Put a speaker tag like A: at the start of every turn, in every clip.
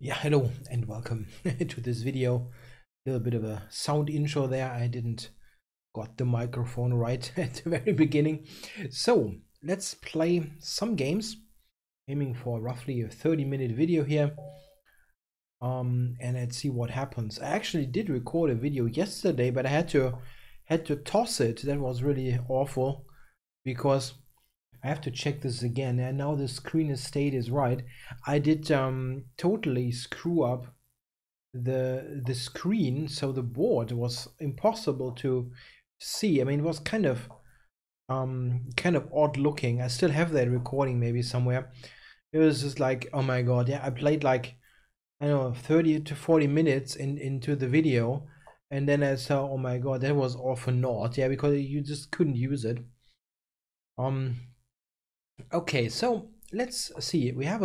A: Yeah, hello and welcome to this video. A little bit of a sound intro there. I didn't got the microphone right at the very beginning. So let's play some games. Aiming for roughly a 30-minute video here. And let's see what happens. I actually did record a video yesterday, but I had to toss it. That was really awful because I have to check this again, and now the screen state is right. I did totally screw up the screen, so the board was impossible to see. I mean, it was kind of odd looking. I still have that recording maybe somewhere. It was just like, oh my god, yeah, I played like, I don't know, 30 to 40 minutes into the video, and then I saw, oh my god, that was all for naught. Yeah, because you just couldn't use it. Okay, so let's see. We have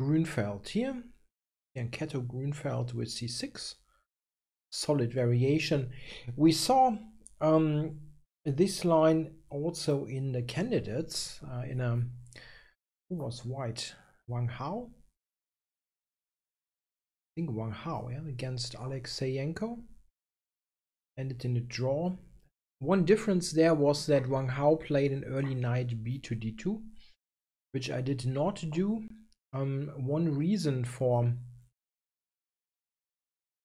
A: Grünfeld here, and Keto Grünfeld with c6. Solid variation. We saw this line also in the candidates in a, who was white? Wang Hao? I think Wang Hao, yeah, against Alexeyenko. Ended in a draw. One difference there was that Wang Hao played an early knight b to d2, which I did not do. One reason for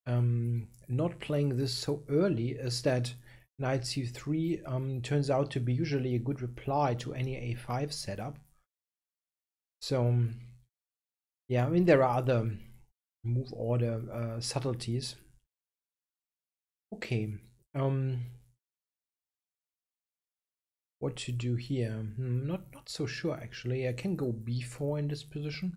A: not playing this so early is that knight c3 turns out to be usually a good reply to any a5 setup. So yeah, I mean, there are other move order subtleties. Okay, what to do here? Not so sure actually. I can go b4 in this position.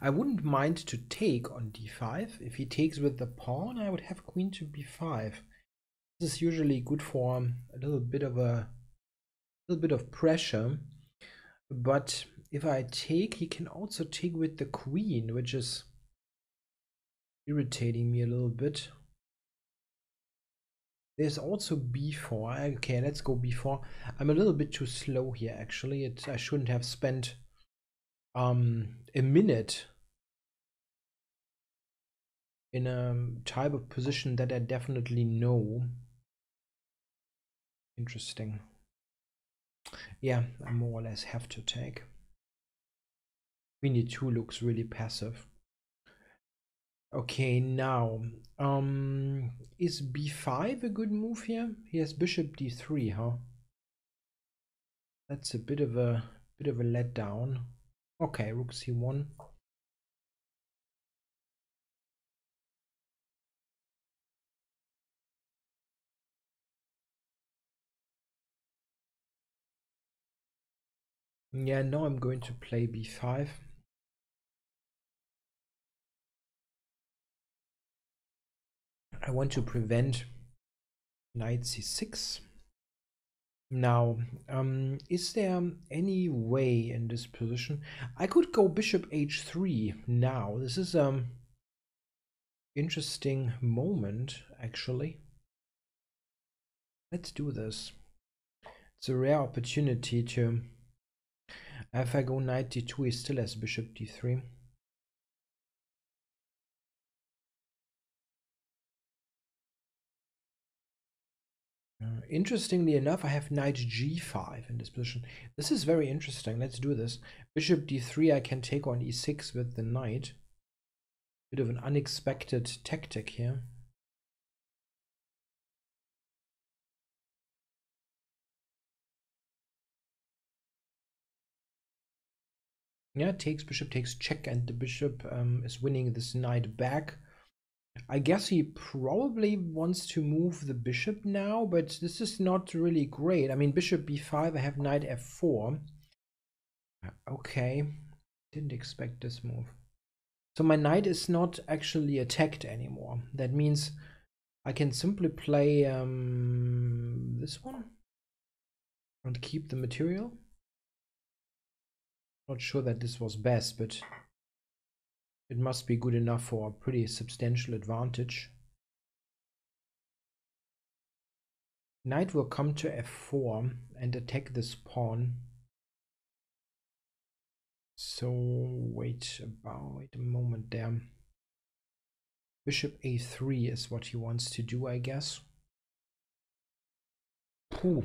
A: I wouldn't mind to take on d5. If he takes with the pawn, I would have queen to b5. This is usually good for a little bit of pressure. But if I take, he can also take with the queen, which is irritating me a little bit. There's also b4. Okay, let's go b4. I'm a little bit too slow here actually. I shouldn't have spent a minute in a type of position that I definitely know. Interesting. Yeah, I more or less have to take. Queen e2 looks really passive. Okay, now is b5 a good move here? He has bishop d3, huh? That's a bit of a letdown. Okay, rook c1. Yeah, now I'm going to play b5. I want to prevent knight c6. Now, is there any way in this position? I could go bishop h3 now. This is interesting moment, actually. Let's do this. It's a rare opportunity to... If I go knight d2, he still has bishop d3. Interestingly enough, I have knight g5 in this position. This is very interesting. Let's do this. Bishop d3, I can take on e6 with the knight. Bit of an unexpected tactic here. Yeah, takes, bishop takes check, and the bishop is winning this knight back. I guess he probably wants to move the bishop now, but this is not really great. I mean, bishop b5, I have knight f4. Okay, didn't expect this move. So my knight is not actually attacked anymore. That means I can simply play this one and keep the material. Not sure that this was best, but it must be good enough for a pretty substantial advantage. Knight will come to f4 and attack this pawn. So wait a moment there. Bishop a3 is what he wants to do, I guess. Ooh.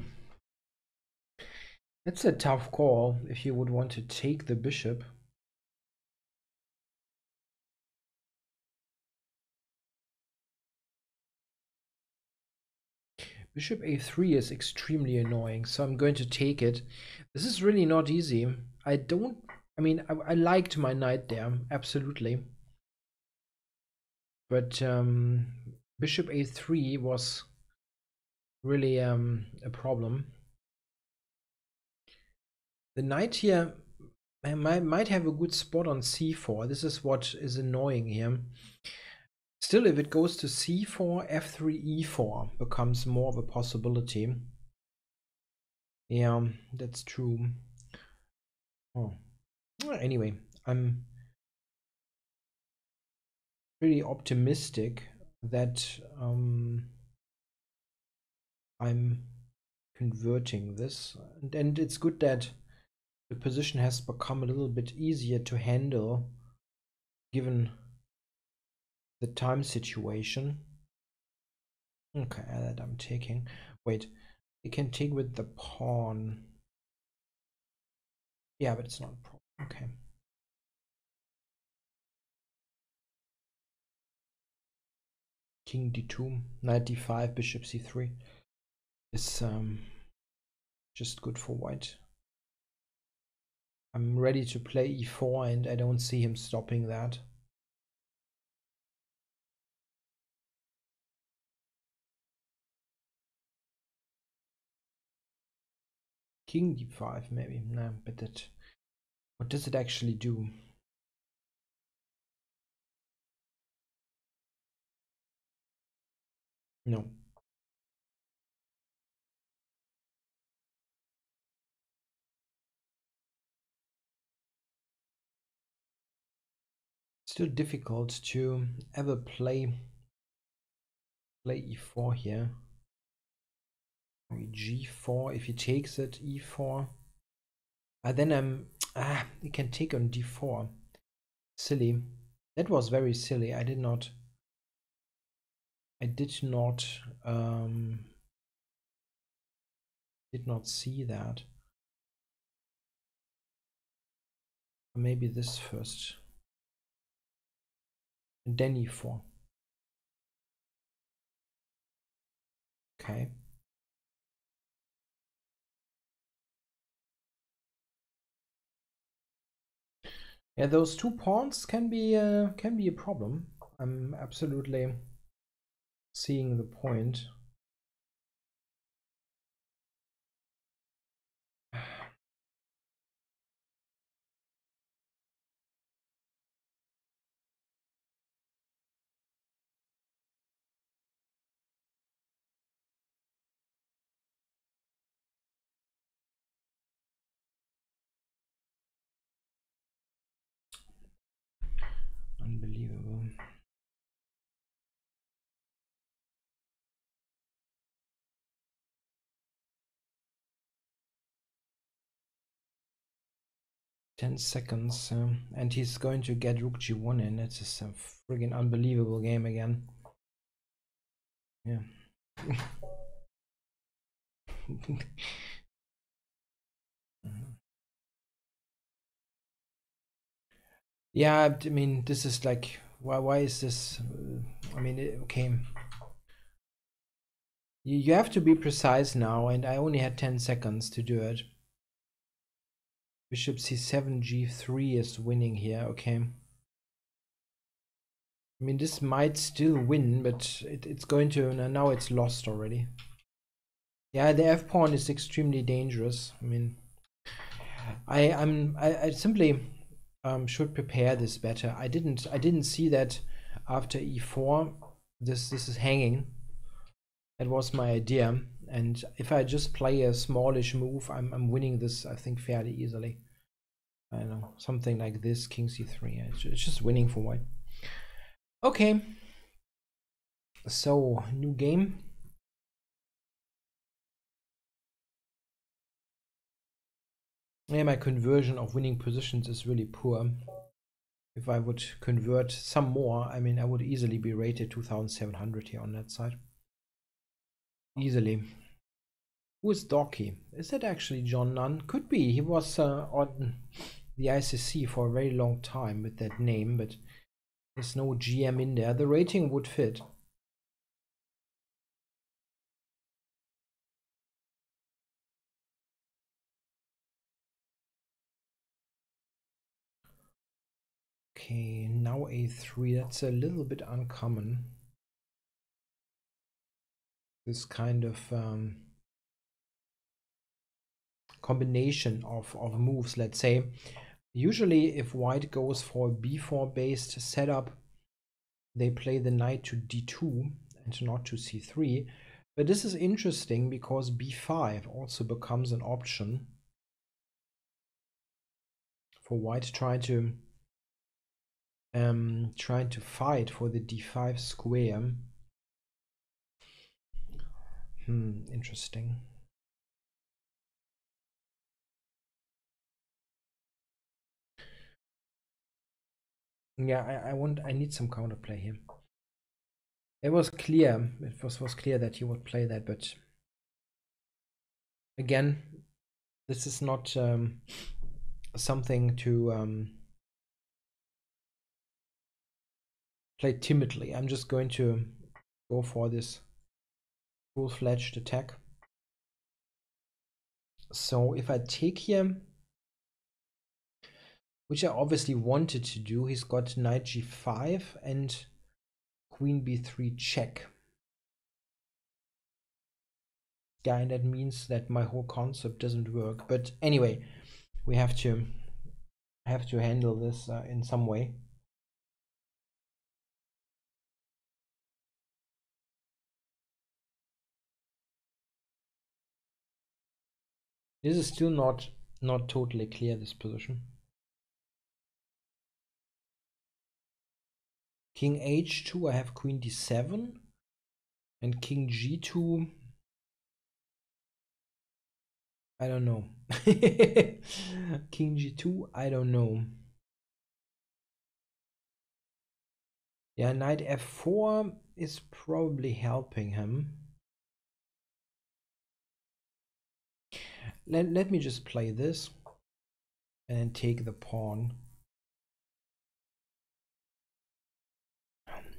A: That's a tough call if you would want to take the bishop. Bishop a3 is extremely annoying, so I'm going to take it. This is really not easy. I mean, I liked my knight there, absolutely. But bishop a3 was really a problem. The knight here might have a good spot on c4. This is what is annoying here. Still, if it goes to c4, f3, e4 becomes more of a possibility. Yeah, that's true. Oh. Anyway, I'm pretty optimistic that I'm converting this. And it's good that the position has become a little bit easier to handle given the time situation. Okay, that I'm taking. Wait, you can take with the pawn. Yeah, but it's not a problem. Okay. King d2, knight d5, bishop c3 is just good for white. I'm ready to play e4 and I don't see him stopping that. King d5 maybe. No, but that, what does it actually do? No. Still difficult to ever play e4 here. G4, if he takes it, e4. Then he can take on d4. Silly. That was very silly. I did not see that. Maybe this first. And then e4. Okay. Yeah, those two pawns can be a problem. I'm absolutely seeing the point. Unbelievable. Ten seconds, and he's going to get rook g1 in. It's just a friggin' unbelievable game again. Yeah. Yeah, I mean, this is like, why is this? I mean, okay. You have to be precise now, and I only had 10 seconds to do it. Bishop c7, g3 is winning here, okay. I mean, this might still win, but it's going to, now it's lost already. Yeah, the f-pawn is extremely dangerous. I mean, I simply should prepare this better. I didn't see that after e4 this is hanging. That was my idea, and if I just play a smallish move, I'm winning this, I think, fairly easily. I don't know, something like this, king c3. It's just winning for white. Okay, so new game. Yeah, my conversion of winning positions is really poor. If I would convert some more, I mean, I would easily be rated 2700 here on that side. Easily. Who is Docky? Is that actually John Nunn? Could be. He was on the ICC for a very long time with that name, but there's no GM in there. The rating would fit. Okay, now A3. That's a little bit uncommon. This kind of combination of moves, let's say. Usually if white goes for a b4 based setup, they play the knight to d2 and not to c3. But this is interesting because b5 also becomes an option for white trying to fight for the d5 square. Interesting. Yeah, I need some counterplay here. It was clear, it was clear that he would play that, but again, this is not something to play timidly. I'm just going to go for this full-fledged attack. So if I take here, which I obviously wanted to do, he's got knight g5 and queen b3 check. Yeah, and that means that my whole concept doesn't work. But anyway, we have to handle this in some way. This is still not totally clear, this position. King h2, I have queen d7, and king g2. I don't know. King g2, I don't know. Yeah, knight f4 is probably helping him. Let me just play this and take the pawn.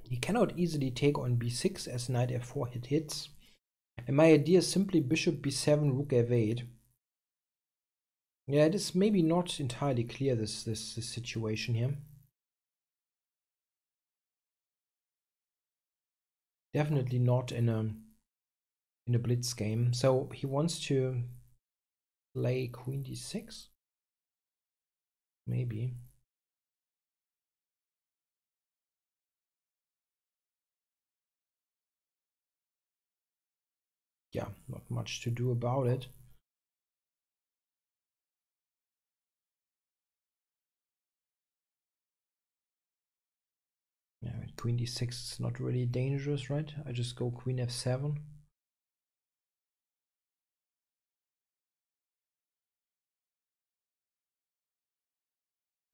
A: He cannot easily take on b6 as knight f4 hits. And my idea is simply bishop b7, rook f8. Yeah, it is maybe not entirely clear, this situation here. Definitely not in a blitz game. So he wants to play queen d6. Maybe. Yeah, not much to do about it. Yeah, queen d6 is not really dangerous, right? I just go queen f7.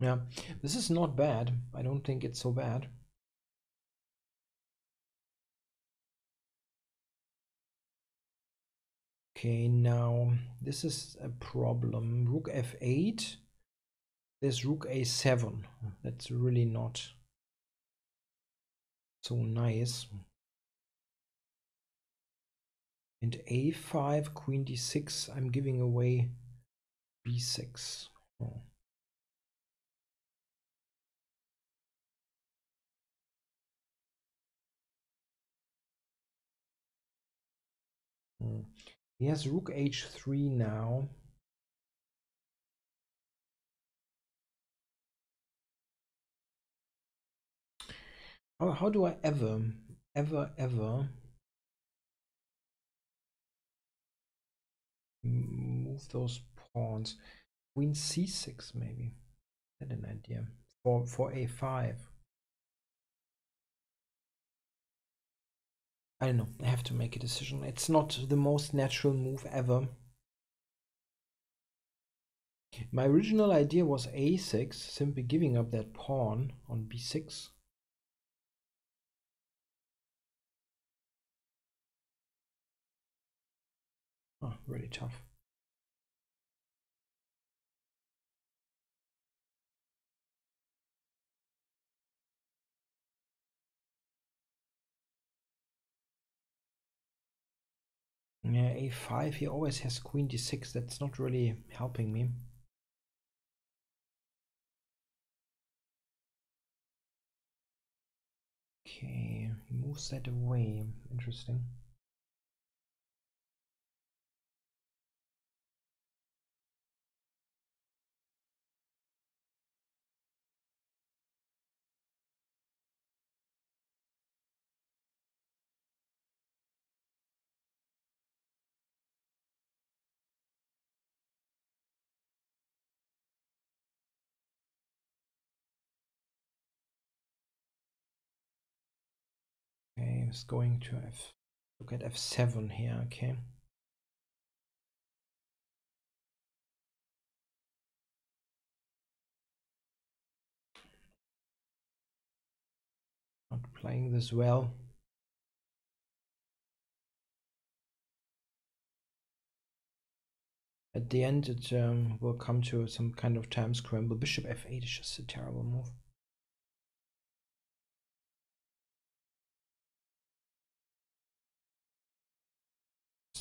A: Yeah, this is not bad. I don't think it's so bad. Okay, now this is a problem. Rook f8. There's rook a7. That's really not so nice. And a5, queen d6. I'm giving away b6. Oh. He has rook h3 now. How do I ever move those pawns? Queen c6 maybe. That's an idea for a5. I don't know. I have to make a decision. It's not the most natural move ever. My original idea was a6, simply giving up that pawn on b6. Oh, really tough. Yeah, a5, he always has queen d6. That's not really helping me. Okay, he moves that away. Interesting. Okay, it's going to look at f7 here. Okay. Not playing this well. At the end, it will come to some kind of time scramble. Bishop f8 is just a terrible move.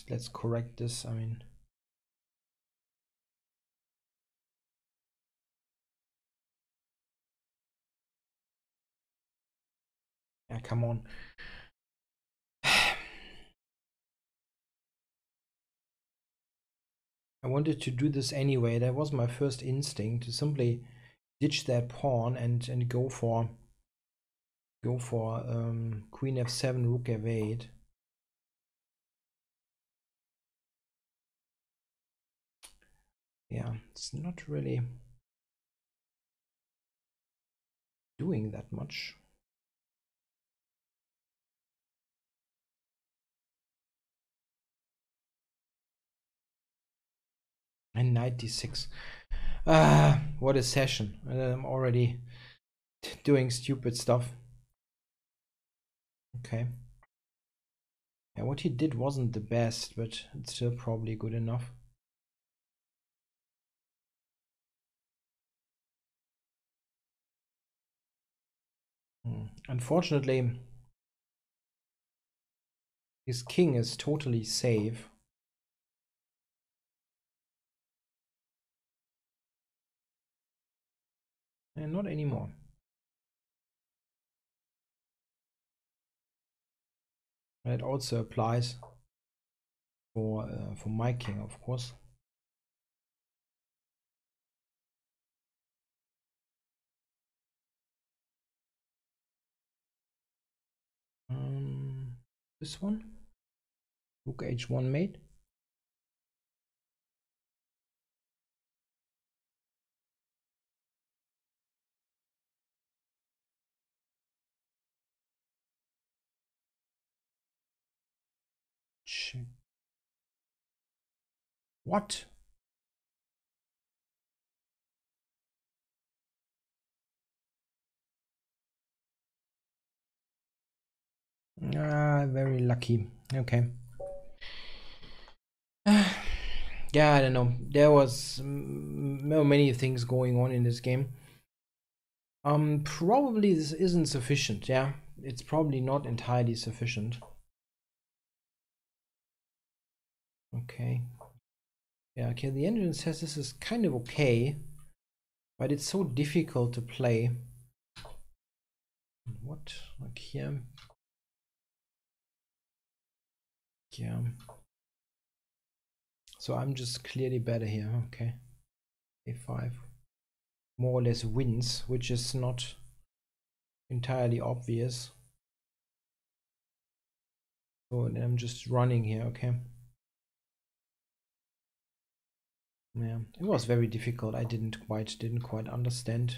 A: Let's correct this. I mean, yeah, come on. I wanted to do this anyway. That was my first instinct, to simply ditch that pawn and go for queen f7, rook f8. Yeah, it's not really doing that much. And knight d6. What a session. I'm already doing stupid stuff. Okay. Yeah, what he did wasn't the best, but it's still probably good enough. Unfortunately, his king is totally safe. And not anymore. That also applies for my king, of course. This one, rook h1 mate. Check. What? Very lucky. Okay. Yeah, I don't know. There was many things going on in this game. Probably this isn't sufficient. Yeah, it's probably not entirely sufficient. Okay. Yeah, okay, the engine says this is kind of okay, but it's so difficult to play. What? Like here. Yeah. So I'm just clearly better here. Okay. A5 more or less wins, which is not entirely obvious. So I'm just running here. Okay. Yeah, it was very difficult. I didn't quite understand.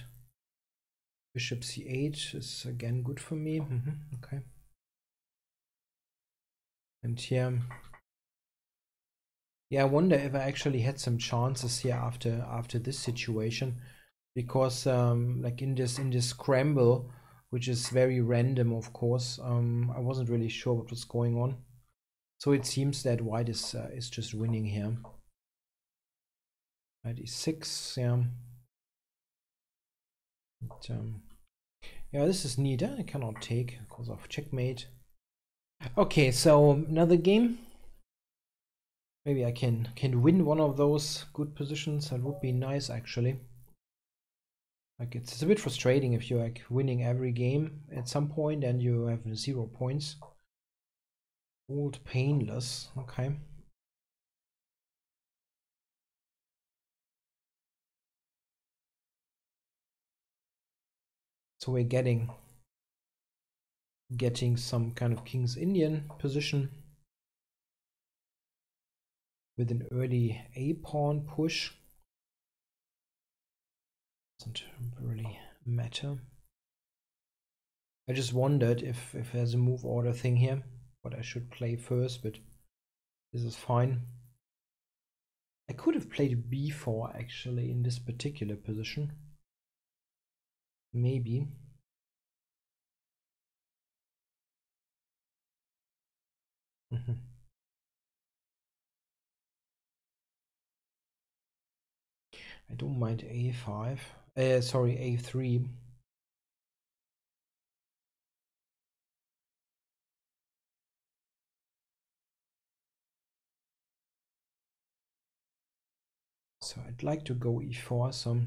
A: Bishop c8 is again good for me. Okay. And here Yeah, I wonder if I actually had some chances here after this situation, because like in this scramble, which is very random, of course, I wasn't really sure what was going on. So it seems that white is just winning here. Knight e6, yeah. But, yeah, this is neat. I cannot take because of checkmate. Okay, so another game. Maybe I can win one of those good positions. That would be nice, actually. Like it's a bit frustrating if you're like winning every game at some point and you have 0 points. Old painless. Okay. So we're getting some kind of King's Indian position with an early A pawn push. Doesn't really matter. I just wondered if there's a move order thing here, what I should play first, but this is fine. I could have played b4 actually in this particular position. Maybe. I don't mind a5. Sorry, a3. So I'd like to go e4, so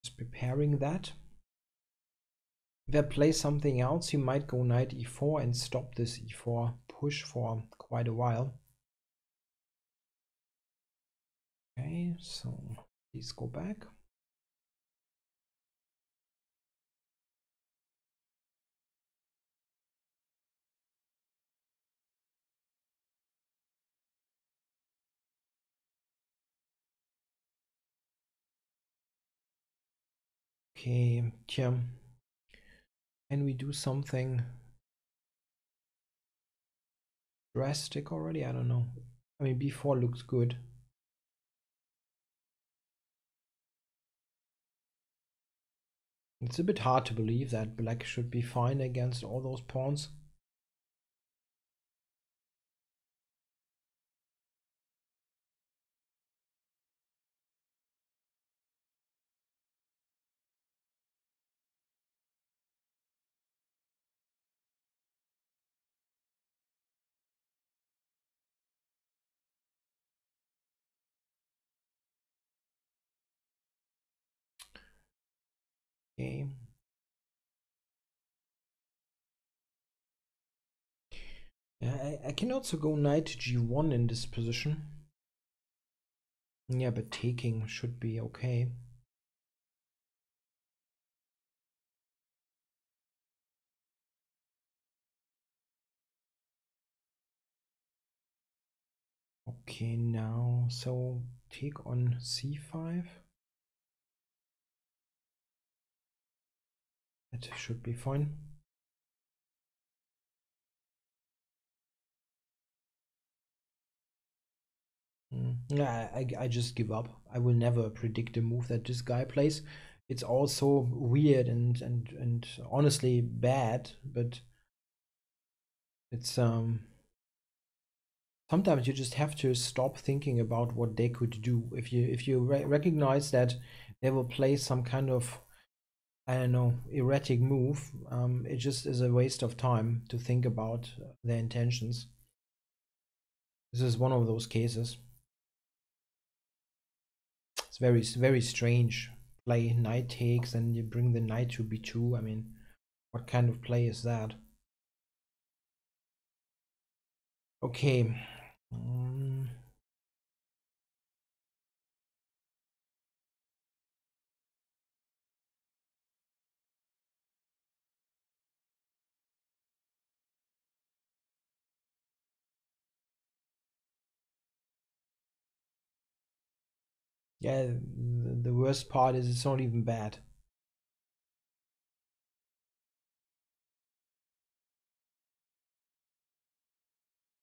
A: just preparing that. If I play something else, you might go knight e4 and stop this e4 push for quite a while. Okay, so please go back. Okay, can we do something drastic already? I don't know. I mean, b4 looks good. It's a bit hard to believe that black should be fine against all those pawns. Okay. Yeah, I can also go knight g1 in this position. Yeah, but taking should be okay. Okay, now, so take on c5. That should be fine. Yeah, I just give up. I will never predict the move that this guy plays. It's also weird and honestly bad, but it's sometimes you just have to stop thinking about what they could do. If you recognize that they will play some kind of, I don't know, erratic move, it just is a waste of time to think about their intentions. This is one of those cases. It's very strange. Play knight takes and you bring the knight to b2. I mean, what kind of play is that? Okay. Yeah, the worst part is it's not even bad.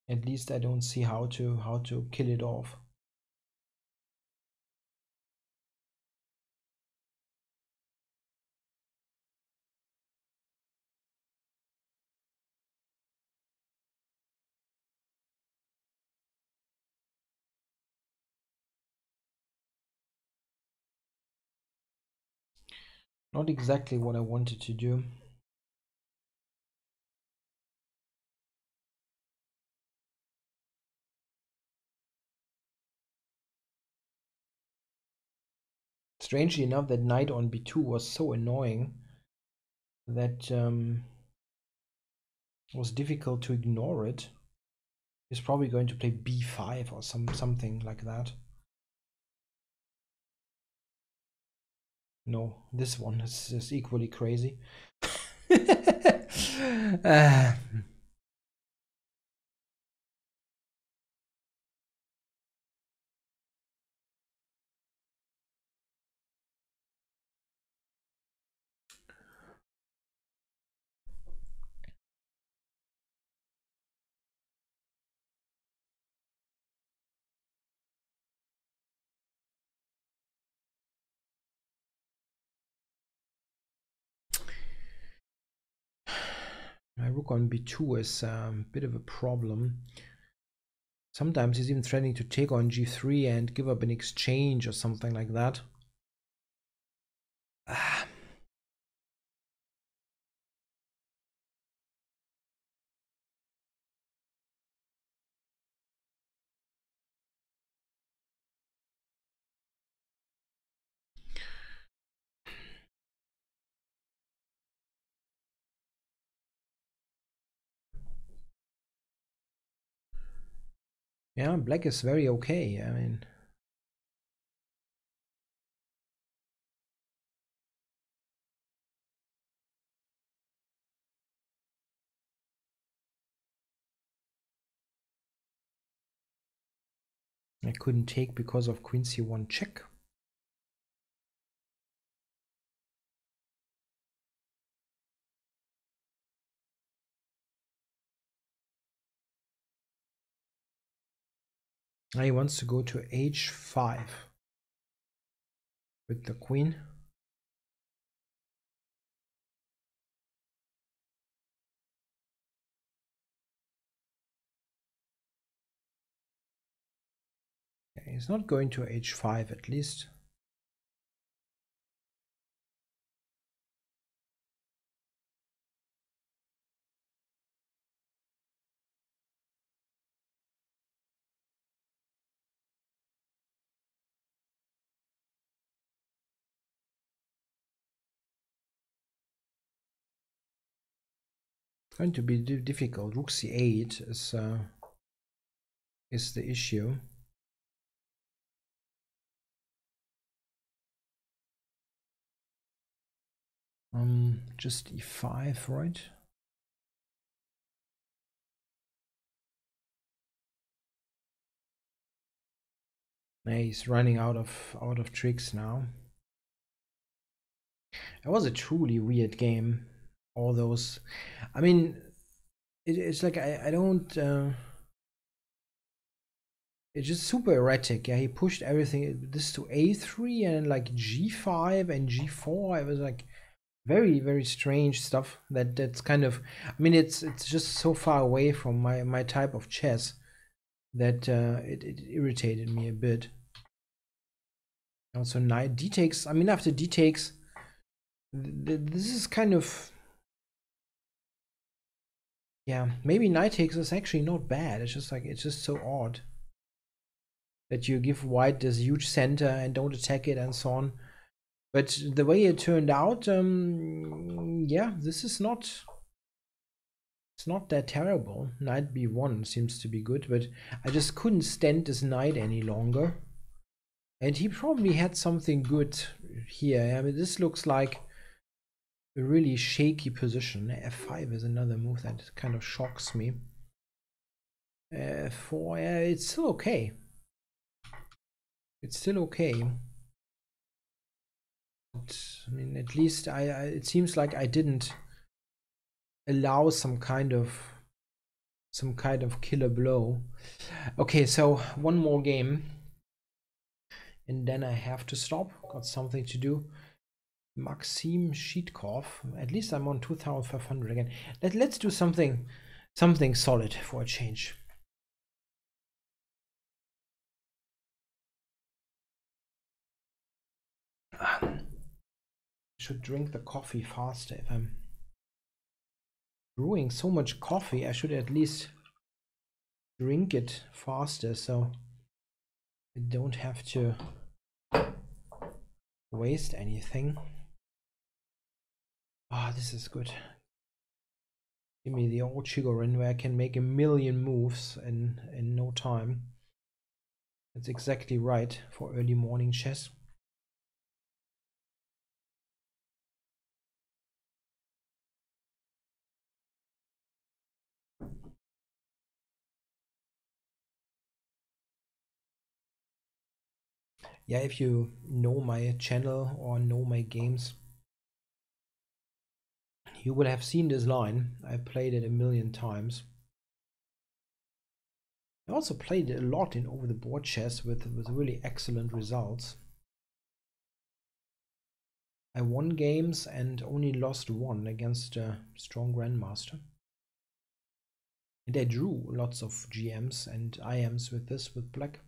A: At least I don't see how to kill it off. Not exactly what I wanted to do. Strangely enough, that knight on b2 was so annoying that it was difficult to ignore it. He's probably going to play b5 or something like that. No, this one is equally crazy. My rook on b2 is a bit of a problem. Sometimes he's even threatening to take on g3 and give up an exchange or something like that. Yeah, black is very okay. I mean, I couldn't take because of queen c1 check. Now he wants to go to h5 with the queen. Okay, he's not going to h5 at least. Going to be difficult. Rook c8 is the issue. Just e5, right? Yeah, he's running out of tricks now. It was a truly weird game. All those, I mean, it's like I don't. It's just super erratic. Yeah, he pushed everything this to a3 and like g5 and g4. It was like very strange stuff. That's kind of. I mean, it's just so far away from my type of chess that it irritated me a bit. Also, knight d takes. I mean, after d takes, this is kind of. Yeah, maybe knight takes is actually not bad. It's just like it's just so odd that you give white this huge center and don't attack it and so on. But the way it turned out, yeah, this is not. It's not that terrible. Knight b1 seems to be good, but I just couldn't stand this knight any longer. And he probably had something good here. I mean, this looks like a really shaky position. f5 is another move that kind of shocks me. f4, yeah, it's still okay. It's still okay. But, I mean, at least it seems like I didn't allow some kind of some kind of killer blow. Okay, so one more game and then I have to stop. Got something to do. Maxim Sheetkov. At least I'm on 2500 again. Let's do something solid for a change. Should drink the coffee faster. If I'm brewing so much coffee, I should at least drink it faster so I don't have to waste anything. Ah, this is good. Give me the old Chigorin where I can make a million moves in no time. That's exactly right for early morning chess. Yeah, if you know my channel or know my games, you would have seen this line. I played it a million times. I also played it a lot in over the board chess with really excellent results. I won games and only lost one against a strong grandmaster. And I drew lots of GMs and IMs with this, with black.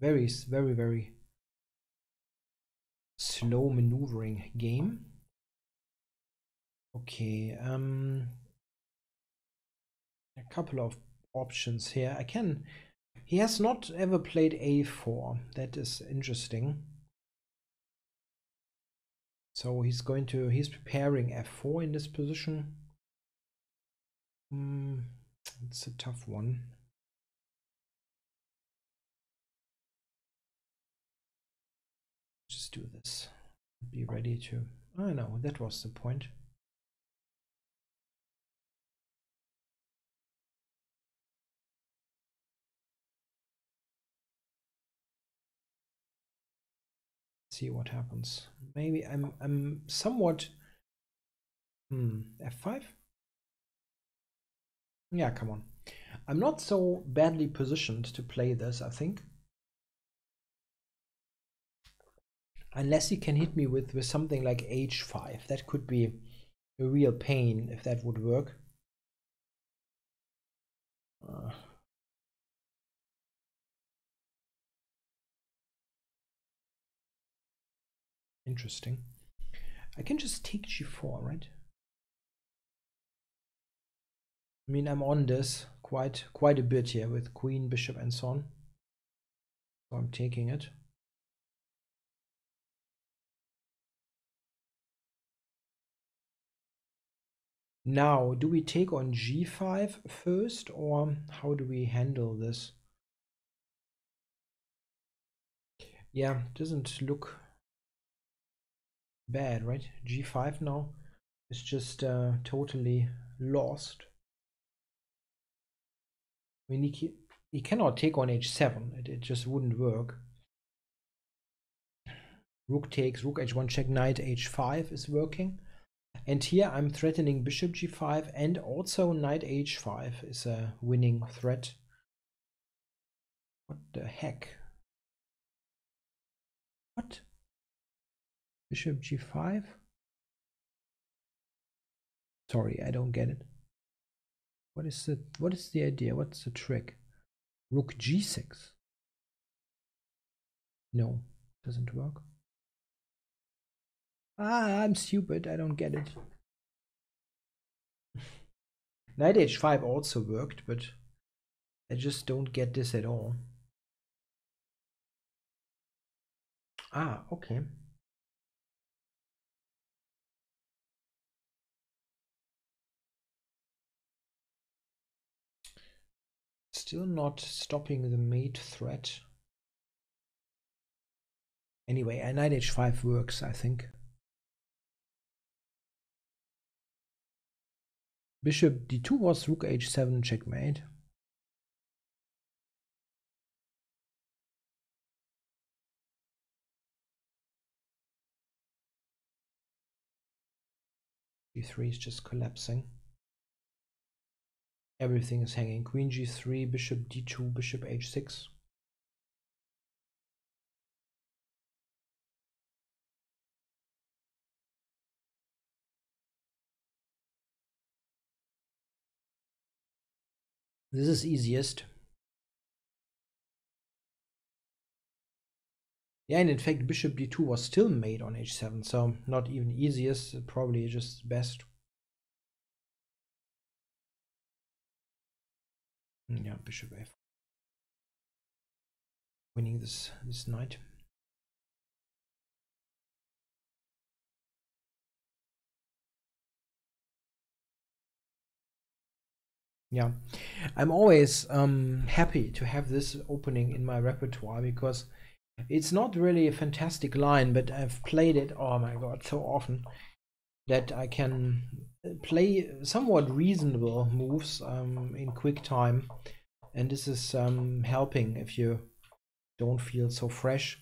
A: Very, very, very slow maneuvering game. Okay, a couple of options here. He has not ever played a4. That is interesting. So he's preparing f4 in this position. It's a tough one. Just do this. Be ready to. Oh no, that was the point. See what happens. Maybe I'm somewhat. F5. Yeah, come on. I'm not so badly positioned to play this, I think. Unless he can hit me with something like h5. That could be a real pain if that would work. Interesting. I can just take g4, right? I mean, I'm on this quite a bit here with queen, bishop, and so on. So I'm taking it. Now, do we take on g5 first, or how do we handle this? Yeah, doesn't look bad, right? g5 now is just totally lost. I mean, he cannot take on h7. It just wouldn't work. Rook takes, rook h1 check, knight h5 is working. And here I'm threatening bishop g5, and also knight h5 is a winning threat. What the heck? What? Bishop g5? Sorry, I don't get it. What is the idea? What's the trick? Rook g6. No, doesn't work. Ah, I'm stupid. I don't get it. Knight h5 also worked, but I just don't get this at all. Ah, okay. Still not stopping the mate threat. Anyway, a knight h5 works, I think. Bishop d2 was rook h7 checkmate. e3 is just collapsing. Everything is hanging. Queen g3, bishop d2, bishop h6. This is easiest. Yeah, and in fact, bishop d2 was still made on h7, so not even easiest, probably just best. Yeah, bishop f. Winning this knight. Yeah, I'm always happy to have this opening in my repertoire because it's not really a fantastic line, but I've played it, oh my god, so often that I can play somewhat reasonable moves in quick time, and this is helping if you don't feel so fresh.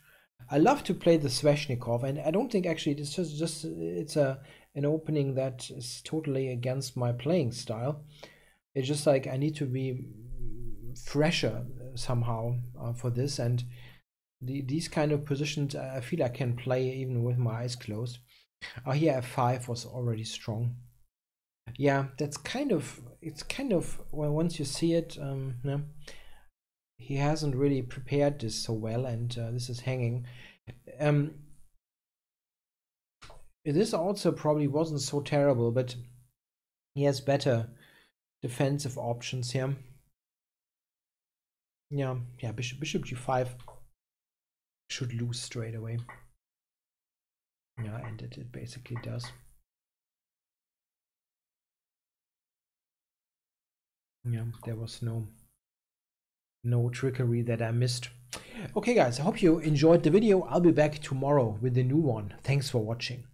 A: I love to play the Sveshnikov, and I don't think actually it's just it's an opening that is totally against my playing style. It's just like I need to be fresher somehow for this, and these kind of positions I feel I can play even with my eyes closed. Oh, here f5 was already strong. Yeah, that's kind of, it's kind of, well, once you see it, yeah, he hasn't really prepared this so well, and this is hanging. This also probably wasn't so terrible, but he has better defensive options here. Yeah, bishop g5 should lose straight away. Yeah, and it basically does. Yeah, there was no trickery that I missed. Okay guys, I hope you enjoyed the video. I'll be back tomorrow with a new one. Thanks for watching.